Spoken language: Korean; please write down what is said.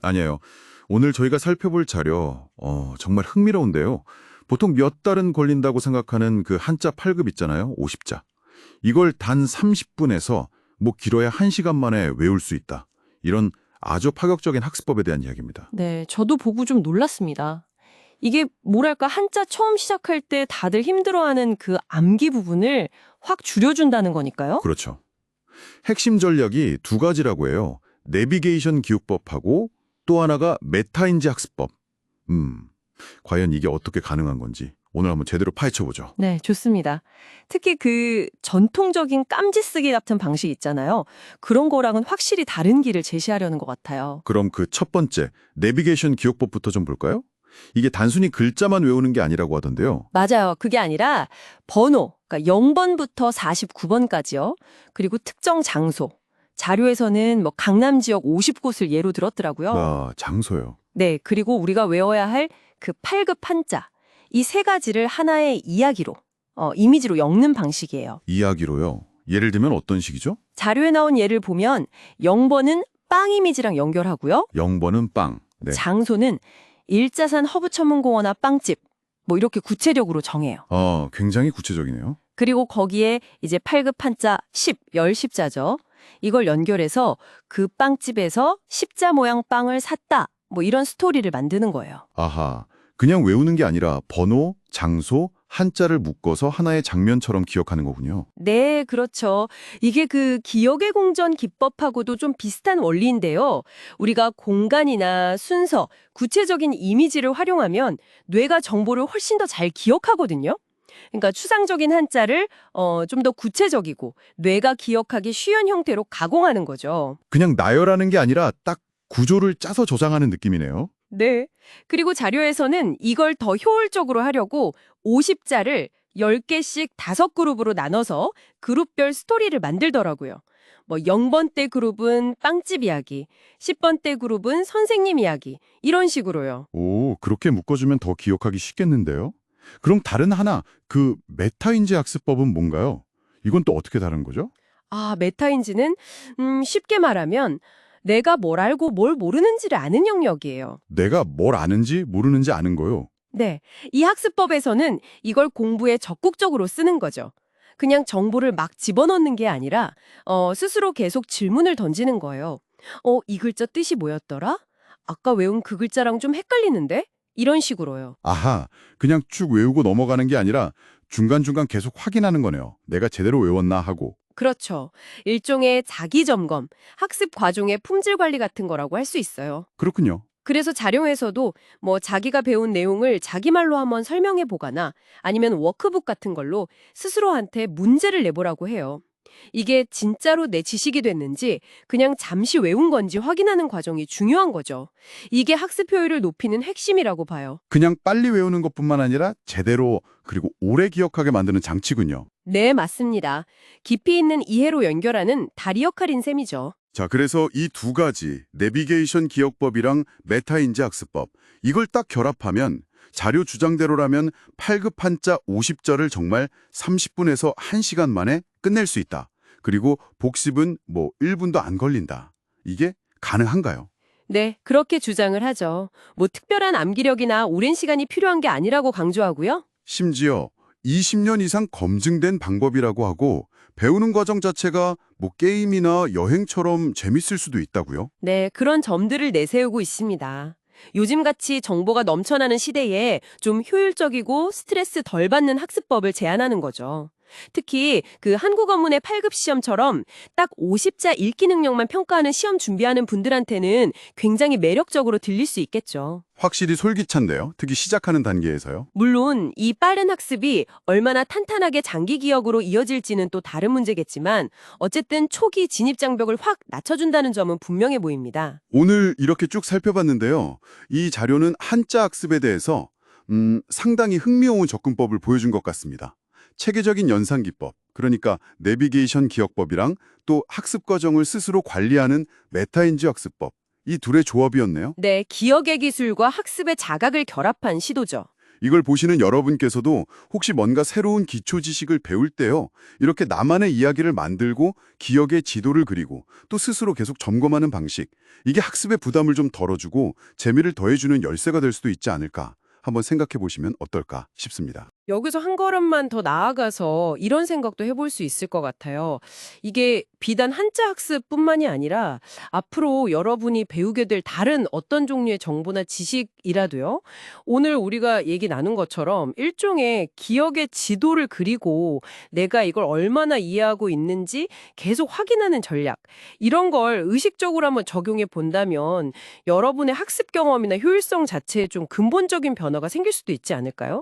아니에요. 오늘 저희가 살펴볼 자료, 정말 흥미로운데요. 보통 몇 달은 걸린다고 생각하는 그 한자 8급 있잖아요. 50자. 이걸 단 30분에서 뭐 길어야 1시간 만에 외울 수 있다. 이런 아주 파격적인 학습법에 대한 이야기입니다. 네, 저도 보고 좀 놀랐습니다. 이게 뭐랄까 한자 처음 시작할 때 다들 힘들어하는 그 암기 부분을 확 줄여준다는 거니까요. 그렇죠. 핵심 전략이 두 가지라고 해요. 내비게이션 기억법하고 또 하나가 메타인지 학습법. 과연 이게 어떻게 가능한 건지 오늘 한번 제대로 파헤쳐보죠. 네, 좋습니다. 특히 그 전통적인 깜지 쓰기 같은 방식 있잖아요. 그런 거랑은 확실히 다른 길을 제시하려는 것 같아요. 그럼 그 첫 번째, 내비게이션 기억법부터 좀 볼까요? 이게 단순히 글자만 외우는 게 아니라고 하던데요. 맞아요. 그게 아니라 번호, 그러니까 0번부터 49번까지요. 그리고 특정 장소. 자료에서는 뭐 강남 지역 50곳을 예로 들었더라고요. 아, 장소요. 네, 그리고 우리가 외워야 할 그 8급 한자. 이 세 가지를 하나의 이야기로, 이미지로 엮는 방식이에요. 이야기로요. 예를 들면 어떤 식이죠? 자료에 나온 예를 보면 0번은 빵 이미지랑 연결하고요. 0번은 빵. 네. 장소는 일자산 허브천문공원화 빵집. 뭐 이렇게 구체적으로 정해요. 굉장히 구체적이네요. 그리고 거기에 이제 8급 한자 10, 열십자죠. 이걸 연결해서 그 빵집에서 십자 모양 빵을 샀다. 뭐 이런 스토리를 만드는 거예요. 아하, 그냥 외우는 게 아니라 번호, 장소, 한자를 묶어서 하나의 장면처럼 기억하는 거군요. 네, 그렇죠. 이게 그 기억의 공전 기법하고도 좀 비슷한 원리인데요. 우리가 공간이나 순서, 구체적인 이미지를 활용하면 뇌가 정보를 훨씬 더 잘 기억하거든요. 그러니까 추상적인 한자를 좀 더 구체적이고 뇌가 기억하기 쉬운 형태로 가공하는 거죠. 그냥 나열하는 게 아니라 딱 구조를 짜서 저장하는 느낌이네요. 네. 그리고 자료에서는 이걸 더 효율적으로 하려고 50자를 10개씩 5그룹으로 나눠서 그룹별 스토리를 만들더라고요. 뭐 0번대 그룹은 빵집 이야기, 10번대 그룹은 선생님 이야기, 이런 식으로요. 오, 그렇게 묶어주면 더 기억하기 쉽겠는데요? 그럼 다른 하나, 그 메타인지 학습법은 뭔가요? 이건 또 어떻게 다른 거죠? 아, 메타인지는 쉽게 말하면 내가 뭘 알고 뭘 모르는지를 아는 영역이에요. 내가 뭘 아는지 모르는지 아는 거요. 네, 이 학습법에서는 이걸 공부에 적극적으로 쓰는 거죠. 그냥 정보를 막 집어넣는 게 아니라 스스로 계속 질문을 던지는 거예요. 이 글자 뜻이 뭐였더라? 아까 외운 그 글자랑 좀 헷갈리는데? 이런 식으로요. 아하, 그냥 쭉 외우고 넘어가는 게 아니라 중간중간 계속 확인하는 거네요. 내가 제대로 외웠나 하고. 그렇죠. 일종의 자기 점검, 학습 과정의 품질 관리 같은 거라고 할 수 있어요. 그렇군요. 그래서 자료에서도 뭐 자기가 배운 내용을 자기 말로 한번 설명해 보거나 아니면 워크북 같은 걸로 스스로한테 문제를 내보라고 해요. 이게 진짜로 내 지식이 됐는지 그냥 잠시 외운 건지 확인하는 과정이 중요한 거죠. 이게 학습 효율을 높이는 핵심이라고 봐요. 그냥 빨리 외우는 것뿐만 아니라 제대로 그리고 오래 기억하게 만드는 장치군요. 네, 맞습니다. 깊이 있는 이해로 연결하는 다리 역할인 셈이죠. 자, 그래서 이 두 가지, 내비게이션 기억법이랑 메타인지 학습법, 이걸 딱 결합하면 자료 주장대로라면 8급 한자 50자를 정말 30분에서 1시간 만에 끝낼 수 있다. 그리고 복습은 뭐 1분도 안 걸린다. 이게 가능한가요? 네, 그렇게 주장을 하죠. 뭐 특별한 암기력이나 오랜 시간이 필요한 게 아니라고 강조하고요. 심지어 20년 이상 검증된 방법이라고 하고 배우는 과정 자체가 뭐 게임이나 여행처럼 재밌을 수도 있다고요? 네, 그런 점들을 내세우고 있습니다. 요즘같이 정보가 넘쳐나는 시대에 좀 효율적이고 스트레스 덜 받는 학습법을 제안하는 거죠. 특히 그 한국어문의 8급 시험처럼 딱 50자 읽기 능력만 평가하는 시험 준비하는 분들한테는 굉장히 매력적으로 들릴 수 있겠죠. 확실히 솔깃한데요. 특히 시작하는 단계에서요. 물론 이 빠른 학습이 얼마나 탄탄하게 장기 기억으로 이어질지는 또 다른 문제겠지만 어쨌든 초기 진입 장벽을 확 낮춰준다는 점은 분명해 보입니다. 오늘 이렇게 쭉 살펴봤는데요. 이 자료는 한자 학습에 대해서 상당히 흥미로운 접근법을 보여준 것 같습니다. 체계적인 연상 기법, 그러니까 내비게이션 기억법이랑 또 학습 과정을 스스로 관리하는 메타인지 학습법, 이 둘의 조합이었네요. 네, 기억의 기술과 학습의 자각을 결합한 시도죠. 이걸 보시는 여러분께서도 혹시 뭔가 새로운 기초 지식을 배울 때요, 이렇게 나만의 이야기를 만들고 기억의 지도를 그리고 또 스스로 계속 점검하는 방식, 이게 학습의 부담을 좀 덜어주고 재미를 더해주는 열쇠가 될 수도 있지 않을까 한번 생각해 보시면 어떨까 싶습니다. 여기서 한 걸음만 더 나아가서 이런 생각도 해볼 수 있을 것 같아요. 이게 비단 한자 학습뿐만이 아니라 앞으로 여러분이 배우게 될 다른 어떤 종류의 정보나 지식이라도요. 오늘 우리가 얘기 나눈 것처럼 일종의 기억의 지도를 그리고 내가 이걸 얼마나 이해하고 있는지 계속 확인하는 전략. 이런 걸 의식적으로 한번 적용해 본다면 여러분의 학습 경험이나 효율성 자체에 좀 근본적인 변화가 생길 수도 있지 않을까요?